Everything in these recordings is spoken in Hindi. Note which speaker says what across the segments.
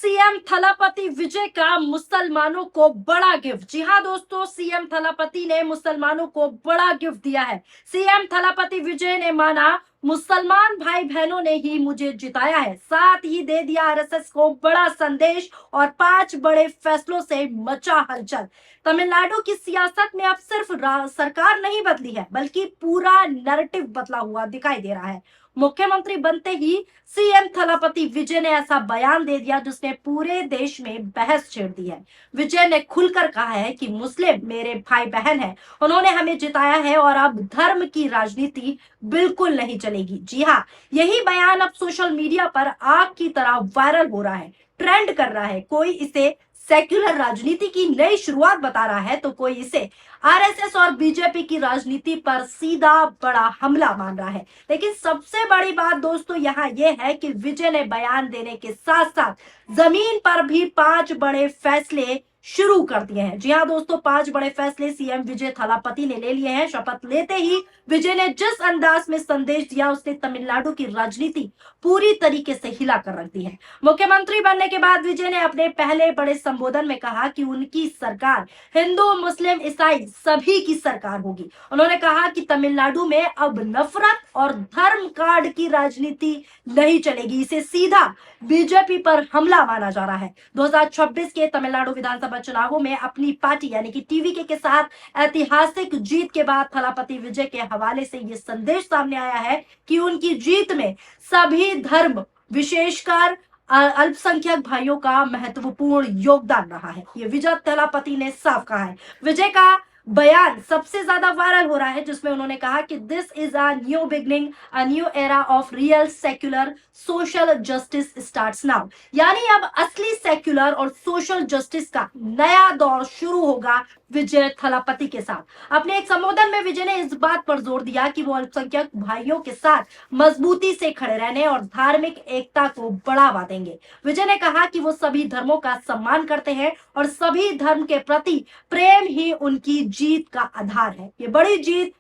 Speaker 1: सीएम थलापति विजय का मुसलमानों को बड़ा गिफ्ट। जी हां दोस्तों, सीएम थलापति ने मुसलमानों को बड़ा गिफ्ट दिया है। सीएम थलापति विजय ने माना मुसलमान भाई बहनों ने ही मुझे जिताया है, साथ ही दे दिया आरएसएस को बड़ा संदेश और 5 बड़े फैसलों से मचा हलचल। तमिलनाडु की सियासत में अब सिर्फ सरकार नहीं बदली है, बल्कि पूरा नैरेटिव बदला हुआ दिखाई दे रहा है। मुख्यमंत्री बनते ही सीएम थलापति विजय ने ऐसा बयान दे दिया जिसने पूरे देश में बहस छेड़ दी है। विजय ने खुलकर कहा है कि मुस्लिम मेरे भाई बहन हैं, उन्होंने हमें जिताया है और अब धर्म की राजनीति बिल्कुल नहीं चलेगी। जी हाँ, यही बयान अब सोशल मीडिया पर आग की तरह वायरल हो रहा है, ट्रेंड कर रहा है। कोई इसे सेक्युलर राजनीति की नई शुरुआत बता रहा है, तो कोई इसे आरएसएस और बीजेपी की राजनीति पर सीधा बड़ा हमला मान रहा है। लेकिन सबसे बड़ी बात दोस्तों यहाँ यह है कि विजय ने बयान देने के साथ साथ जमीन पर भी 5 बड़े फैसले शुरू कर दिए हैं। जी हाँ दोस्तों, 5 बड़े फैसले सीएम विजय थलापति ने ले लिए हैं। शपथ लेते ही विजय ने जिस अंदाज में संदेश दिया, उसने तमिलनाडु की राजनीति पूरी तरीके से हिला कर रख दी है। मुख्यमंत्री बनने के बाद विजय ने अपने पहले बड़े संबोधन में कहा कि उनकी सरकार हिंदू मुस्लिम ईसाई सभी की सरकार होगी। उन्होंने कहा कि तमिलनाडु में अब नफरत और धर्म कार्ड की राजनीति नहीं चलेगी, इसे सीधा बीजेपी पर हमला माना जा रहा है। 2026 के तमिलनाडु विधानसभा चुनावों में अपनी पार्टी यानी कि टीवीके के साथ ऐतिहासिक जीत के बाद थलापति विजय के हवाले से ये संदेश सामने आया है कि उनकी जीत में सभी धर्म विशेषकर अल्पसंख्यक भाइयों का महत्वपूर्ण योगदान रहा है। ये विजय थलापति ने साफ कहा है। विजय का बयान सबसे ज्यादा वायरल हो रहा है, जिसमें उन्होंने कहा कि this is a new beginning, a new era of real secular social justice starts now. यानी अब असली सेक्युलर और सोशल जस्टिस का नया दौर शुरू होगा विजय थलापति के साथ। अपने एक संबोधन में विजय ने इस बात पर जोर दिया कि वो अल्पसंख्यक भाइयों के साथ मजबूती से खड़े रहने और धार्मिक एकता को बढ़ावा देंगे। विजय ने कहा कि वो सभी धर्मों का सम्मान करते हैं और सभी धर्म के प्रति प्रेम ही उनकी जीत का आधार है। ये बड़ी जीत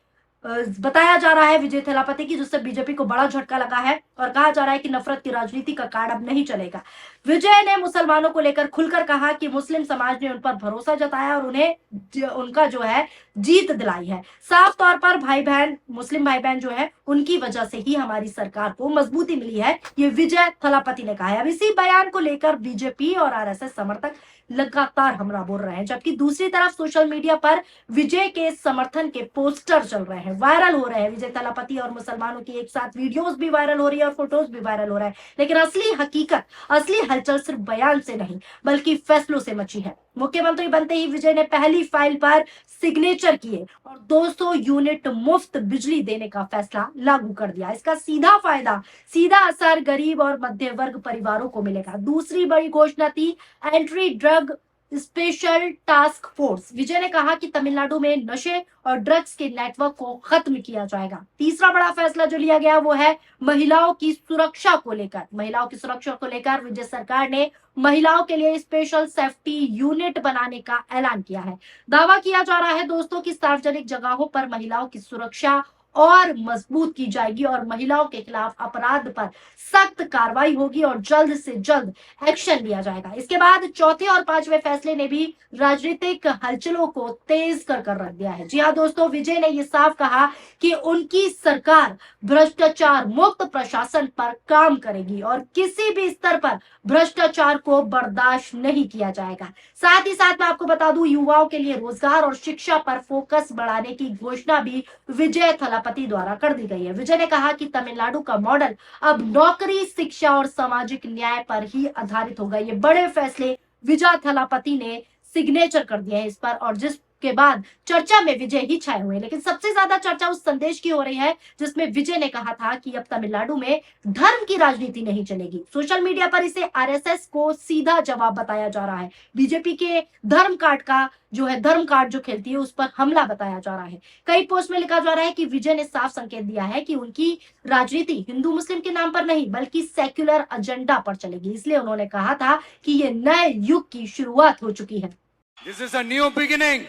Speaker 1: बताया जा रहा है विजय थलापति की, जिससे बीजेपी को बड़ा झटका लगा है और कहा जा रहा है कि नफरत की राजनीति का कार्ड अब नहीं चलेगा। विजय ने मुसलमानों को लेकर खुलकर कहा कि मुस्लिम समाज ने उन पर भरोसा जताया और उन्हें उनका जो है जीत दिलाई है। साफ तौर पर भाई बहन, मुस्लिम भाई बहन जो है उनकी वजह से ही हमारी सरकार को मजबूती मिली है, ये विजय थलापति ने कहा है। अब इसी बयान को लेकर बीजेपी और आरएसएस समर्थक लगातार हमला बोल रहे हैं, जबकि दूसरी तरफ सोशल मीडिया पर विजय के समर्थन के पोस्टर चल रहे हैं, वायरल हो रहे हैं। विजय थलापति और मुसलमानों की एक साथ वीडियोस भी वायरल हो रही है और फोटोज भी वायरल हो रहा है। लेकिन असली हकीकत, असली हलचल सिर्फ बयान से नहीं बल्कि फैसलों से मची है। मुख्यमंत्री बनते ही विजय ने पहली फाइल पर सिग्नेचर किए और 200 यूनिट मुफ्त बिजली देने का फैसला लागू कर दिया। इसका सीधा फायदा, सीधा असर गरीब और मध्य वर्ग परिवारों को मिलेगा। दूसरी बड़ी घोषणा थी entry drug special task force. Vijay ने कहा कि तमिलनाडु में नशे और ड्रग्स के नेटवर्क को खत्म किया जाएगा। तीसरा बड़ा फैसला जो लिया गया वो है महिलाओं की सुरक्षा को लेकर। महिलाओं की सुरक्षा को लेकर विजय सरकार ने महिलाओं के लिए स्पेशल सेफ्टी यूनिट बनाने का ऐलान किया है। दावा किया जा रहा है दोस्तों कि सार्वजनिक जगहों पर महिलाओं की सुरक्षा और मजबूत की जाएगी और महिलाओं के खिलाफ अपराध पर सख्त कार्रवाई होगी और जल्द से जल्द एक्शन लिया जाएगा। इसके बाद चौथे और पांचवें फैसले ने भी राजनीतिक हलचलों को तेज कर रख दिया है। जी हाँ दोस्तों, विजय ने यह साफ कहा कि उनकी सरकार भ्रष्टाचार मुक्त प्रशासन पर काम करेगी और किसी भी स्तर पर भ्रष्टाचार को बर्दाश्त नहीं किया जाएगा। साथ ही साथ मैं आपको बता दूं, युवाओं के लिए रोजगार और शिक्षा पर फोकस बढ़ाने की घोषणा भी विजय थलापति द्वारा कर दी गई है। विजय ने कहा कि तमिलनाडु का मॉडल अब नौकरी, शिक्षा और सामाजिक न्याय पर ही आधारित होगा। ये बड़े फैसले विजय थलापति ने सिग्नेचर कर दिए हैं इस पर, और जिसके बाद चर्चा में विजय ही छाए हुए हैं। लेकिन सबसे ज्यादा चर्चा उस संदेश की हो रही है जिसमें विजय ने कहा था कि अब तमिलनाडु में धर्म की राजनीति नहीं चलेगी। सोशल मीडिया पर इसे आरएसएस को सीधा जवाब बताया जा रहा है। बीजेपी के धर्म कार्ड का जो है, धर्म कार्ड जो खेलती है, उस पर हमला बताया जा रहा है। कई पोस्ट में लिखा जा रहा है कि विजय ने साफ संकेत दिया है कि उनकी राजनीति हिंदू मुस्लिम के नाम पर नहीं बल्कि सेक्युलर एजेंडा पर चलेगी। इसलिए उन्होंने कहा था कि ये नए युग की शुरुआत हो चुकी है।
Speaker 2: This is a new beginning,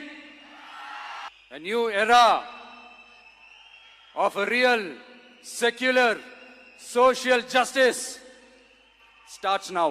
Speaker 2: a new era of a real secular social justice starts now.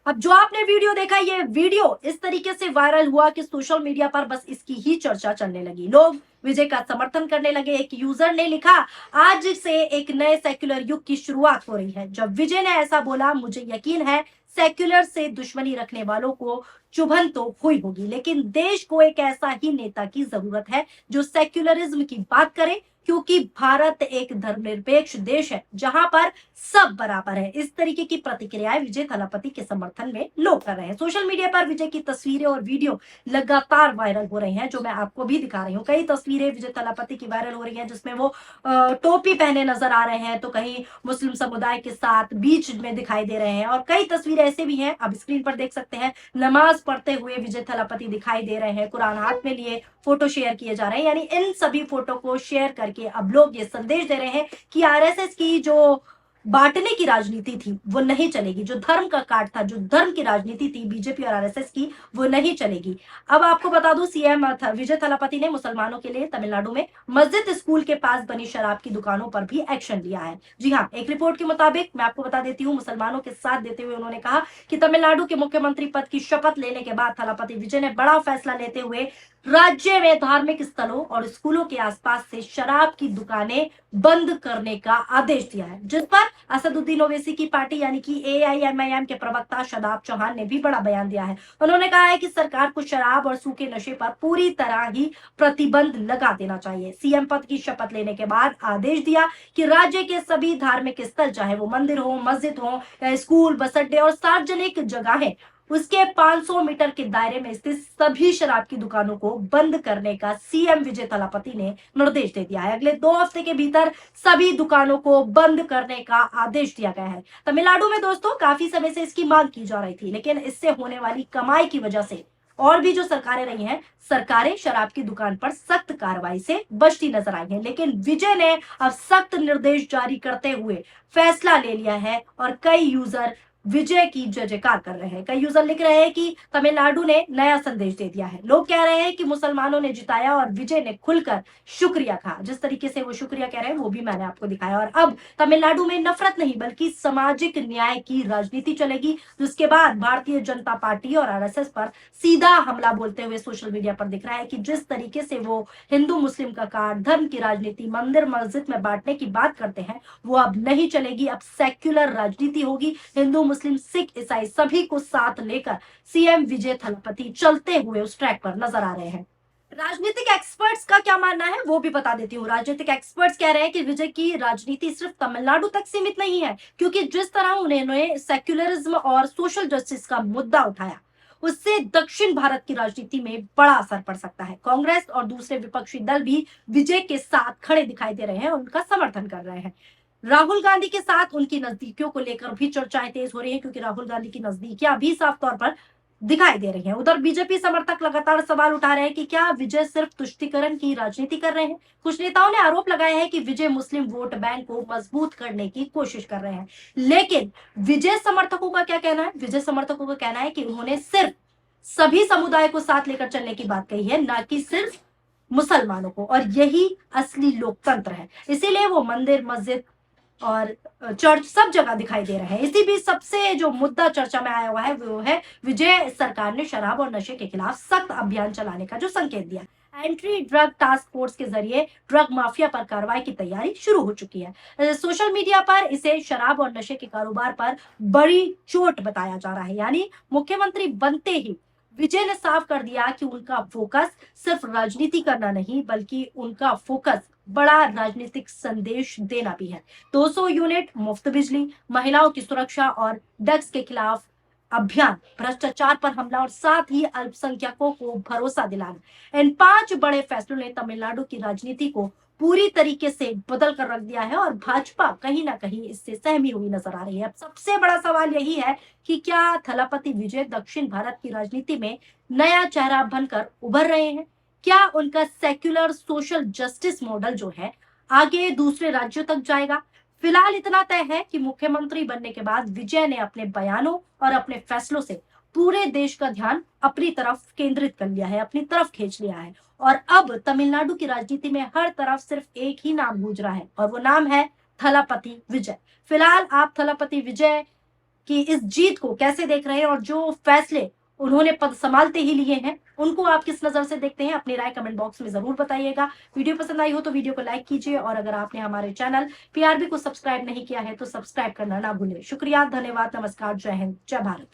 Speaker 1: अब जो आपने वीडियो देखा, ये वीडियो इस तरीके से वायरल हुआ कि सोशल मीडिया पर बस इसकी ही चर्चा चलने लगी। लोग विजय का समर्थन करने लगे। एक यूजर ने लिखा, आज से एक नए सेक्युलर युग की शुरुआत हो रही है। जब विजय ने ऐसा बोला, मुझे यकीन है सेक्युलर से दुश्मनी रखने वालों को चुभन तो हुई होगी, लेकिन देश को एक ऐसा ही नेता की जरूरत है जो सेक्युलरिज्म की बात करे, क्योंकि भारत एक धर्मनिरपेक्ष देश है जहां पर सब बराबर है। इस तरीके की प्रतिक्रियाएं विजय थलापति के समर्थन में लोग कर रहे हैं। सोशल मीडिया पर विजय की तस्वीरें और वीडियो लगातार वायरल हो रही हैं, जो मैं आपको भी दिखा रही हूँ। कई तस्वीरें विजय थलापति की वायरल हो रही हैं जिसमें वो टोपी पहने नजर आ रहे हैं, तो कहीं मुस्लिम समुदाय के साथ बीच में दिखाई दे रहे हैं, और कई तस्वीरें ऐसे भी हैं, आप स्क्रीन पर देख सकते हैं, नमाज पढ़ते हुए विजय थलापति दिखाई दे रहे हैं, कुरान हाथ में लिए फोटो शेयर किए जा रहे हैं। यानी इन सभी फोटो को शेयर करके अब लोग ये संदेश दे रहे हैं कि आरएसएस की जो बांटने की राजनीति थी वो नहीं चलेगी, जो धर्म का कार्ड था, जो धर्म की राजनीति थी बीजेपी और आरएसएस की, वो नहीं चलेगी। अब आपको बता दूं, सीएम विजय थलापति ने मुसलमानों के लिए तमिलनाडु में मस्जिद स्कूल के पास बनी शराब की दुकानों पर भी एक्शन लिया है। जी हाँ, एक रिपोर्ट के मुताबिक मैं आपको बता देती हूँ, मुसलमानों के साथ देते हुए उन्होंने कहा कि तमिलनाडु के मुख्यमंत्री पद की शपथ लेने के बाद थलापति विजय ने बड़ा फैसला लेते हुए राज्य में धार्मिक स्थलों और स्कूलों के आसपास से शराब की दुकानें बंद करने का आदेश दिया है, जिस पर असदुद्दीन ओवैसी की पार्टी यानी कि एआईएमआईएम के प्रवक्ता शादाब चौहान ने भी बड़ा बयान दिया है। उन्होंने कहा है कि सरकार को शराब और सूखे नशे पर पूरी तरह ही प्रतिबंध लगा देना चाहिए। सीएम पद की शपथ लेने के बाद आदेश दिया कि राज्य के सभी धार्मिक स्थल, चाहे वो मंदिर हो, मस्जिद हो या स्कूल, बस अड्डे और सार्वजनिक जगहें, उसके 500 मीटर के दायरे में स्थित सभी शराब की दुकानों को बंद करने का सीएम विजय थलापति ने निर्देश दे दिया है। अगले 2 हफ्ते के भीतर सभी दुकानों को बंद करने का आदेश दिया गया है। तमिलनाडु में दोस्तों काफी समय से इसकी मांग की जा रही थी, लेकिन इससे होने वाली कमाई की वजह से और भी जो सरकारें रही हैं, सरकारें शराब की दुकान पर सख्त कार्रवाई से बचती नजर आई हैं। लेकिन विजय ने अब सख्त निर्देश जारी करते हुए फैसला ले लिया है और कई यूजर विजय की जय जयकार कर रहे हैं। कई यूजर लिख रहे हैं कि तमिलनाडु ने नया संदेश दे दिया है। लोग कह रहे हैं कि मुसलमानों ने जिताया और विजय ने खुलकर शुक्रिया कहा। जिस तरीके से वो शुक्रिया कह रहे हैं वो भी मैंने आपको दिखाया। और अब तमिलनाडु में नफरत नहीं बल्कि सामाजिक न्याय की राजनीति चलेगी, जिसके बाद भारतीय जनता पार्टी और आरएसएस पर सीधा हमला बोलते हुए सोशल मीडिया पर दिख रहा है कि जिस तरीके से वो हिंदू मुस्लिम का कार्ड, धर्म की राजनीति, मंदिर मस्जिद में बांटने की बात करते हैं, वो अब नहीं चलेगी। अब सेक्युलर राजनीति होगी। हिंदू मुस्लिम सिख ईसाई सभी को साथ लेकर सीएम विजय थलापति चलते हुए उस ट्रैक पर नजर आ रहे हैं। राजनीतिक एक्सपर्ट्स का क्या मानना है वो भी बता देती हूँ। राजनीतिक एक्सपर्ट्स कह रहे हैं कि विजय की राजनीति सिर्फ तमिलनाडु तक सीमित नहीं है, क्योंकि जिस तरह उन्होंने सेक्युलरिज्म और सोशल जस्टिस का मुद्दा उठाया, उससे दक्षिण भारत की राजनीति में बड़ा असर पड़ सकता है। कांग्रेस और दूसरे विपक्षी दल भी विजय के साथ खड़े दिखाई दे रहे हैं और उनका समर्थन कर रहे हैं। राहुल गांधी के साथ उनकी नजदीकियों को लेकर भी चर्चाएं तेज हो रही हैं, क्योंकि राहुल गांधी की नजदीकियां भी साफ तौर पर दिखाई दे रही हैं। उधर बीजेपी समर्थक लगातार सवाल उठा रहे हैं कि क्या विजय सिर्फ तुष्टीकरण की राजनीति कर रहे हैं। कुछ नेताओं ने आरोप लगाया है कि विजय मुस्लिम वोट बैंक को मजबूत करने की कोशिश कर रहे हैं। लेकिन विजय समर्थकों का क्या कहना है? विजय समर्थकों का कहना है कि उन्होंने सिर्फ सभी समुदाय को साथ लेकर चलने की बात कही है, ना कि सिर्फ मुसलमानों को, और यही असली लोकतंत्र है। इसीलिए वो मंदिर, मस्जिद और चर्च सब जगह दिखाई दे रहे हैं। इसी बीच सबसे जो मुद्दा चर्चा में आया हुआ है वो है विजय सरकार ने शराब और नशे के खिलाफ सख्त अभियान चलाने का जो संकेत दिया। एंटी ड्रग टास्क फोर्स के जरिए ड्रग माफिया पर कार्रवाई की तैयारी शुरू हो चुकी है। सोशल मीडिया पर इसे शराब और नशे के कारोबार पर बड़ी चोट बताया जा रहा है। यानी मुख्यमंत्री बनते ही विजय ने साफ कर दिया कि उनका फोकस सिर्फ राजनीति करना नहीं, बल्कि उनका फोकस बड़ा राजनीतिक संदेश देना भी है। 200 यूनिट मुफ्त बिजली, महिलाओं की सुरक्षा और ड्रग्स के खिलाफ अभियान, भ्रष्टाचार पर हमला और साथ ही अल्पसंख्यकों को भरोसा दिलाना, इन 5 बड़े फैसलों ने तमिलनाडु की राजनीति को पूरी तरीके से बदल कर रख दिया है और भाजपा कहीं ना कहीं इससे सहमी हुई नजर आ रही है। अब सबसे बड़ा सवाल यही है कि क्या थलापति विजय दक्षिण भारत की राजनीति में नया चेहरा बनकर उभर रहे हैं? क्या उनका सेक्युलर सोशल जस्टिस मॉडल जो है आगे दूसरे राज्यों तक जाएगा? फिलहाल इतना तय है कि मुख्यमंत्री बनने के बाद विजय ने अपने बयानों और अपने फैसलों से पूरे देश का ध्यान अपनी तरफ केंद्रित कर लिया है, अपनी तरफ खींच लिया है। और अब तमिलनाडु की राजनीति में हर तरफ सिर्फ एक ही नाम गूंज रहा है और वो नाम है थलापति विजय। फिलहाल आप थलापति विजय कि इस जीत को कैसे देख रहे हैं और जो फैसले उन्होंने पद संभालते ही लिए हैं उनको आप किस नजर से देखते हैं, अपनी राय कमेंट बॉक्स में जरूर बताइएगा। वीडियो पसंद आई हो तो वीडियो को लाइक कीजिए और अगर आपने हमारे चैनल पीआरबी को सब्सक्राइब नहीं किया है तो सब्सक्राइब करना ना भूलें। शुक्रिया, धन्यवाद, नमस्कार, जय हिंद, जय भारत।